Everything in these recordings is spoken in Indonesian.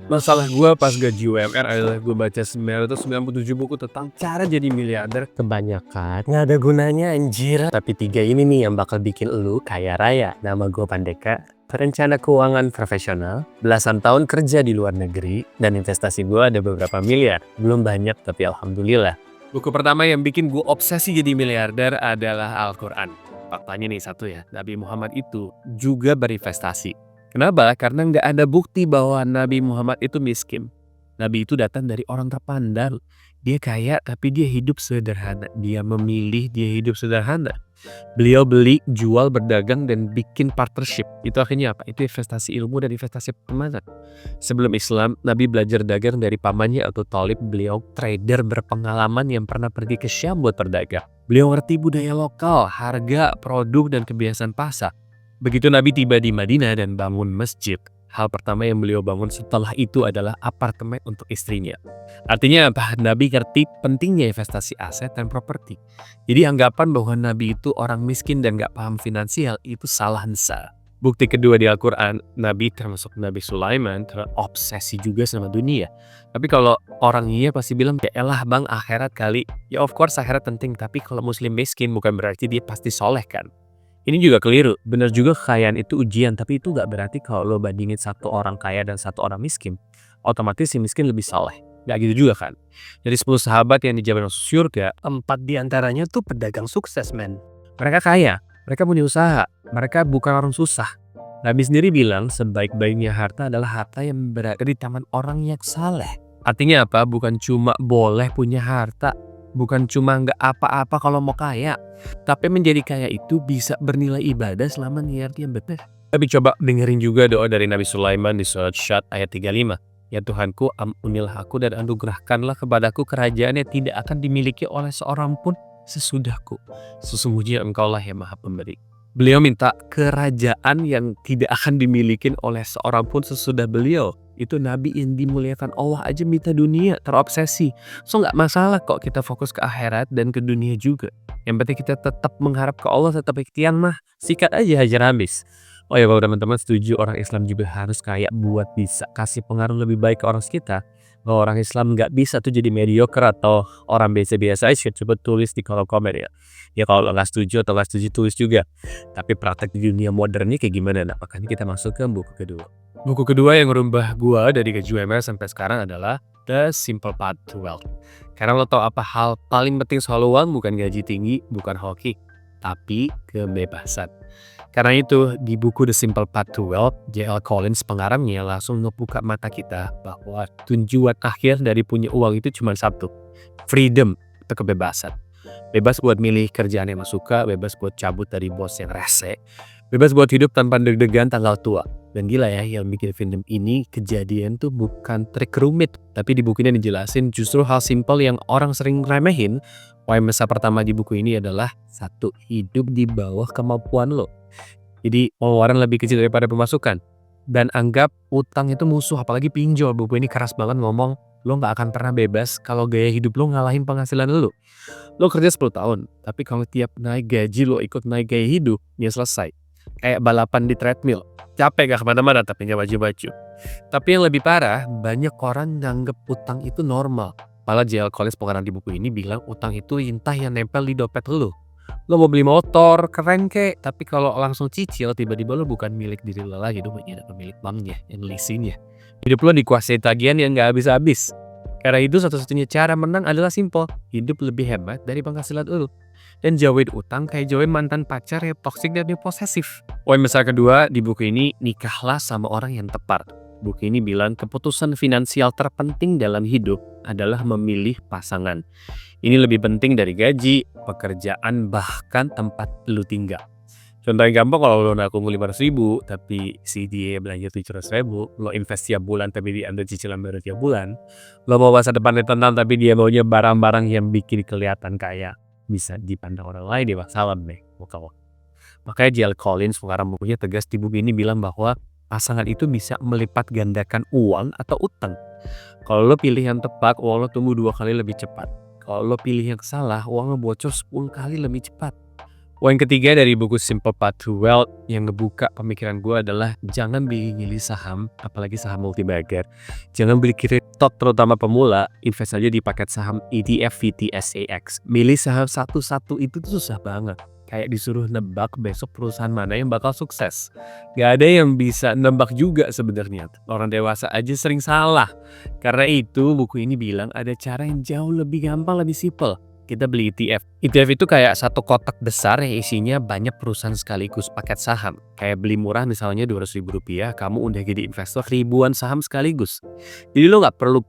Masalah gue pas gaji UMR adalah gue baca 997 buku tentang cara jadi miliarder. Kebanyakan nggak ada gunanya anjir. Tapi 3 ini nih yang bakal bikin lu kaya raya. Nama gue Pandeka, perencana keuangan profesional, belasan tahun kerja di luar negeri, dan investasi gue ada beberapa miliar. Belum banyak tapi alhamdulillah. Buku pertama yang bikin gue obsesi jadi miliarder adalah Al-Quran. Faktanya nih satu ya, Nabi Muhammad itu juga berinvestasi. Kenapa? Karena nggak ada bukti bahwa Nabi Muhammad itu miskin. Nabi itu datang dari orang terpandang. Dia kaya tapi dia hidup sederhana. Dia memilih dia hidup sederhana. Beliau beli, jual, berdagang, dan bikin partnership. Itu akhirnya apa? Itu investasi ilmu dan investasi pertemanan. Sebelum Islam, Nabi belajar dagang dari pamannya Abu Thalib. Beliau trader berpengalaman yang pernah pergi ke Syam buat berdagang. Beliau ngerti budaya lokal, harga, produk, dan kebiasaan pasar. Begitu Nabi tiba di Madinah dan bangun masjid, hal pertama yang beliau bangun setelah itu adalah apartemen untuk istrinya. Artinya apa? Nabi ngerti pentingnya investasi aset dan properti. Jadi anggapan bahwa Nabi itu orang miskin dan gak paham finansial itu salah besar. Bukti kedua di Al-Quran, Nabi termasuk Nabi Sulaiman terobsesi juga sama dunia. Tapi kalau orang iya pasti bilang, ya elah bang akhirat kali. Ya of course akhirat penting, tapi kalau muslim miskin bukan berarti dia pasti soleh kan. Ini juga keliru, benar juga kekayaan itu ujian, tapi itu gak berarti kalau lo bandingin satu orang kaya dan satu orang miskin, otomatis si miskin lebih saleh. Gak gitu juga kan. Dari 10 sahabat yang dijamin masuk surga, 4 diantaranya tuh pedagang sukses men. Mereka kaya, mereka punya usaha, mereka bukan orang susah. Nabi sendiri bilang sebaik-baiknya harta adalah harta yang berada di tangan orang yang saleh. Artinya apa? Bukan cuma boleh punya harta, bukan cuma nggak apa-apa kalau mau kaya, tapi menjadi kaya itu bisa bernilai ibadah selama niatnya benar. Tapi coba dengerin juga doa dari Nabi Sulaiman di surat Syad ayat 35. Ya Tuhanku, ampunilah aku dan anugerahkanlah kepadaku kerajaan yang tidak akan dimiliki oleh seorang pun sesudahku. Sesungguhnya engkaulah yang maha pemberi. Beliau minta kerajaan yang tidak akan dimiliki oleh seorang pun sesudah beliau. Itu Nabi yang dimuliakan Allah aja minta dunia, terobsesi. So nggak masalah kok kita fokus ke akhirat dan ke dunia juga. Yang penting kita tetap mengharap ke Allah, tetap ikhtiar mah. Sikat aja hajar habis. Oh ya kalau teman-teman setuju orang Islam juga harus kaya buat bisa kasih pengaruh lebih baik ke orang sekitar. Bahwa orang Islam nggak bisa tuh jadi mediocre atau orang biasa-biasa aja, coba tulis di kolom komen ya. Ya kalau nggak setuju atau nggak setuju tulis juga. Tapi praktek di dunia modernnya kayak gimana? Nah makanya kita masuk ke buku kedua. Buku kedua yang merubah gua dari gaji UMR sampai sekarang adalah The Simple Path to Wealth. Karena lo tau apa hal paling penting soal uang? Bukan gaji tinggi, bukan hoki, tapi kebebasan. Karena itu di buku The Simple Path to Wealth, J.L. Collins pengarangnya langsung ngebuka mata kita bahwa tujuan akhir dari punya uang itu cuma satu, freedom atau kebebasan. Bebas buat milih kerjaan yang lo suka, bebas buat cabut dari bos yang rese, bebas buat hidup tanpa deg-degan tanggal tua. Dan gila ya, yang bikin film ini kejadian tuh bukan trik rumit, tapi di buku ini dijelasin justru hal simpel yang orang sering remehin. Poin besar pertama di buku ini adalah satu, hidup di bawah kemampuan lo. Jadi pengeluaran lebih kecil daripada pemasukan. Dan anggap utang itu musuh, apalagi pinjol. Buku ini keras banget ngomong, lo gak akan pernah bebas kalau gaya hidup lo ngalahin penghasilan lo. Lo kerja 10 tahun, tapi kalau tiap naik gaji lo ikut naik gaya hidup, ya selesai. Kayak balapan di treadmill, capek gak kemana-mana tapi gak baju-baju. Tapi yang lebih parah, banyak orang nganggep utang itu normal. Malah J.L. Collins pengarang di buku ini bilang utang itu intah yang nempel di dompet lo. Lo mau beli motor, keren kek, tapi kalau langsung cicil, tiba-tiba lo bukan milik diri lo lagi, lo menjadi pemilik banknya, yang leasingnya. Hidup lo dikuasai tagihan yang gak habis-habis. Karena itu satu-satunya cara menang adalah simpel, hidup lebih hemat dari penghasilan lo. Dan jauhin utang kayak jauhin mantan pacar yang toksik dan yang posesif. Poin besar kedua di buku ini, nikahlah sama orang yang tepat. Buku ini bilang keputusan finansial terpenting dalam hidup adalah memilih pasangan. Ini lebih penting dari gaji, pekerjaan, bahkan tempat lu tinggal. Contoh yang gampang, kalau lo nabung 500.000 tapi si dia belanja 700.000, lo invest tiap bulan tapi dia ambil cicilan baru tiap bulan. Lo mau masa depannya tenang tapi dia maunya barang-barang yang bikin kelihatan kaya. Bisa dipandang orang lain, dia salam nih. Makanya J.L. Collins pengarang bukunya tegas di buku ini bilang bahwa pasangan itu bisa melipat gandakan uang atau utang. Kalau lo pilih yang tepat, uang lo tumbuh 2 kali lebih cepat. Kalau lo pilih yang salah, uang lo bocor 10 kali lebih cepat. Poin ketiga dari buku Simple Path to Wealth yang ngebuka pemikiran gue adalah jangan milih saham, apalagi saham multi-bagger. Jangan beli kripto terutama pemula, invest aja di paket saham ETF VTSAX. Milih saham satu-satu itu tuh susah banget. Kayak disuruh nebak besok perusahaan mana yang bakal sukses. Gak ada yang bisa nebak juga sebenarnya. Orang dewasa aja sering salah. Karena itu buku ini bilang ada cara yang jauh lebih gampang, lebih simple. Kita beli ETF. ETF itu kayak satu kotak besar yang isinya banyak perusahaan sekaligus paket saham. Kayak beli murah misalnya Rp200.000, kamu udah jadi investor ribuan saham sekaligus. Jadi lo nggak perlu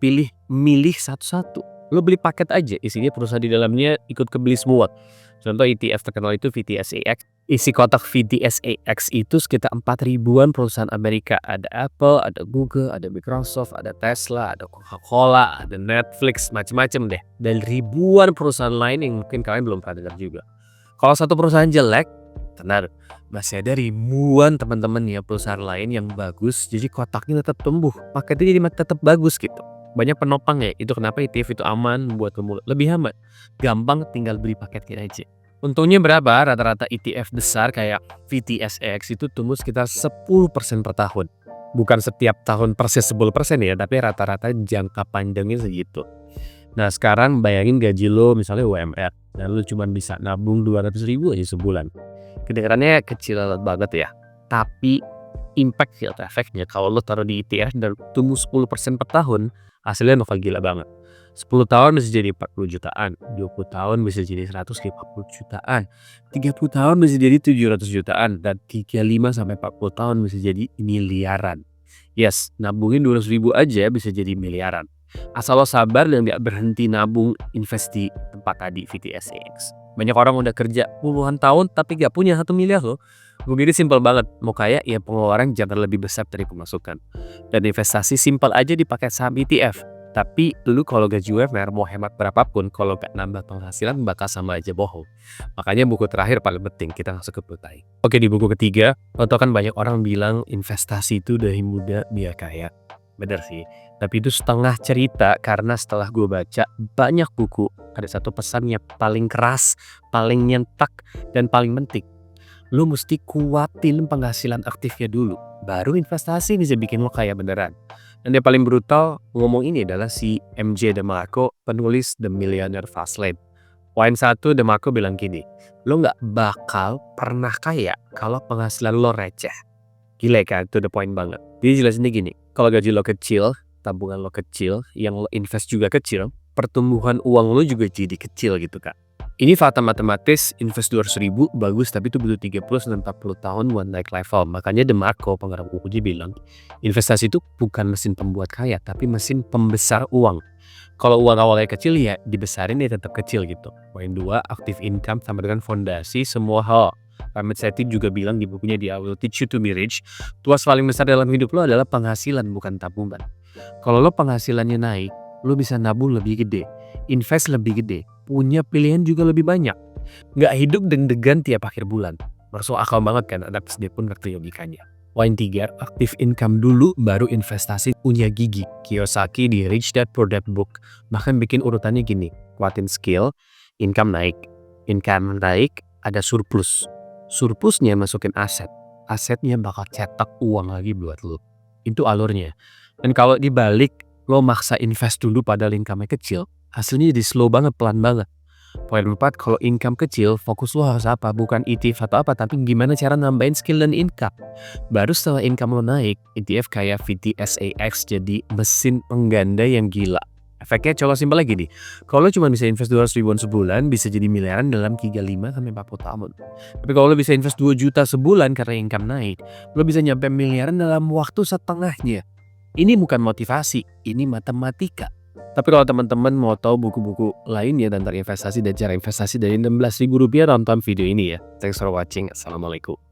milih satu-satu. Lo beli paket aja, isinya perusahaan di dalamnya ikut kebeli semua. Contoh ETF terkenal itu VTSAX. Isi kotak VTSAX itu sekitar 4.000-an perusahaan Amerika. Ada Apple, ada Google, ada Microsoft, ada Tesla, ada Coca-Cola, ada Netflix, macem-macem deh. Dan ribuan perusahaan lain yang mungkin kalian belum pernah dengar juga. Kalau satu perusahaan jelek, tenang, masih ada ribuan teman-teman ya perusahaan lain yang bagus. Jadi kotaknya tetap tumbuh, paketnya jadi tetap bagus gitu. Banyak penopang ya, itu kenapa ETF itu aman buat pemula. Lebih aman, gampang tinggal beli paketnya aja. Untungnya berapa? Rata-rata ETF besar kayak VTSAX itu tumbuh sekitar 10% per tahun. Bukan setiap tahun persis 10% ya, tapi rata-rata jangka panjangnya segitu. Nah sekarang bayangin gaji lo misalnya UMR, dan lo cuma bisa nabung 200.000 aja sebulan. Kedengarannya kecil banget ya, tapi impact yield efeknya kalau lo taruh di ETF dan tumbuh 10% per tahun, hasilnya bakal gila banget. 10 tahun bisa jadi 40 jutaan, 20 tahun bisa jadi 150 jutaan, 30 tahun bisa jadi 700 jutaan, dan 35 sampai 40 tahun bisa jadi miliaran. Yes, nabungin 200.000 aja bisa jadi miliaran. Asal lo sabar dan gak berhenti nabung invest di tempat tadi VTSAX. Banyak orang udah kerja puluhan tahun tapi gak punya 1 miliar loh. Gue gini simpel banget, mau kaya ya pengeluaran jangan lebih besar dari pemasukan. Dan investasi simpel aja dipakai saham ETF. Tapi lu kalau gaji UMR mau hemat berapapun, kalau gak nambah penghasilan bakal sama aja bohong. Makanya buku terakhir paling penting, kita langsung ke buku terakhir. Oke, di buku ketiga, lo tau kan banyak orang bilang investasi itu dari muda biar kaya. Bener sih, tapi itu setengah cerita karena setelah gue baca banyak buku, ada satu pesan yang paling keras, paling nyentak, dan paling penting. Lo mesti kuatin penghasilan aktifnya dulu, baru investasi bisa bikin lo kaya beneran. Dan yang paling brutal ngomong ini adalah si MJ DeMarco, penulis The Millionaire Fast Lane. Poin 1, DeMarco bilang gini, lo gak bakal pernah kaya kalau penghasilan lo receh. Gila kan, itu the point banget. Jadi jelasinnya gini, kalau gaji lo kecil, tabungan lo kecil, yang lo invest juga kecil, pertumbuhan uang lo juga jadi kecil gitu kan. Ini fakta matematis, invest 200.000 bagus tapi itu butuh 30-40 tahun buat naik level. Makanya DeMarco, pengarang buku dia bilang, investasi itu bukan mesin pembuat kaya tapi mesin pembesar uang. Kalau uang awalnya kecil ya dibesarin ya tetap kecil gitu. Poin 2, active income sama dengan fondasi semua hal. Ramit Sethi juga bilang di bukunya I Will Teach You to Be Rich, tuas paling besar dalam hidup lo adalah penghasilan bukan tabungan. Kalau lo penghasilannya naik, lo bisa nabung lebih gede, invest lebih gede, punya pilihan juga lebih banyak. Nggak hidup deg-degan tiap akhir bulan. Masuk akal banget kan, anak SD pun ngerti logikanya. Poin 3, active income dulu baru investasi punya gigi. Kiyosaki di Rich Dad Poor Dad book bahkan bikin urutannya gini, kuatin skill, income naik, ada surplus. Surplusnya masukin aset, asetnya bakal cetak uang lagi buat lo. Itu alurnya. Dan kalau dibalik, lo maksa invest dulu padahal income-nya kecil, hasilnya jadi slow banget, pelan banget. Poin 4, kalau income kecil, fokus lo harus apa? Bukan ETF atau apa, tapi gimana cara nambahin skill dan income. Baru setelah income lo naik, ETF kayak VTSAX jadi mesin pengganda yang gila. Efeknya coba simpel lagi nih, kalau lo cuma bisa invest 200.000-an sebulan, bisa jadi miliaran dalam 35-40 tahun. Tapi kalau lo bisa invest 2 juta sebulan karena income naik, lo bisa nyampe miliaran dalam waktu setengahnya. Ini bukan motivasi, ini matematika. Tapi kalau teman-teman mau tahu buku-buku lainnya tentang investasi dan cara investasi dari Rp16.000, tonton video ini ya. Thanks for watching. Assalamualaikum.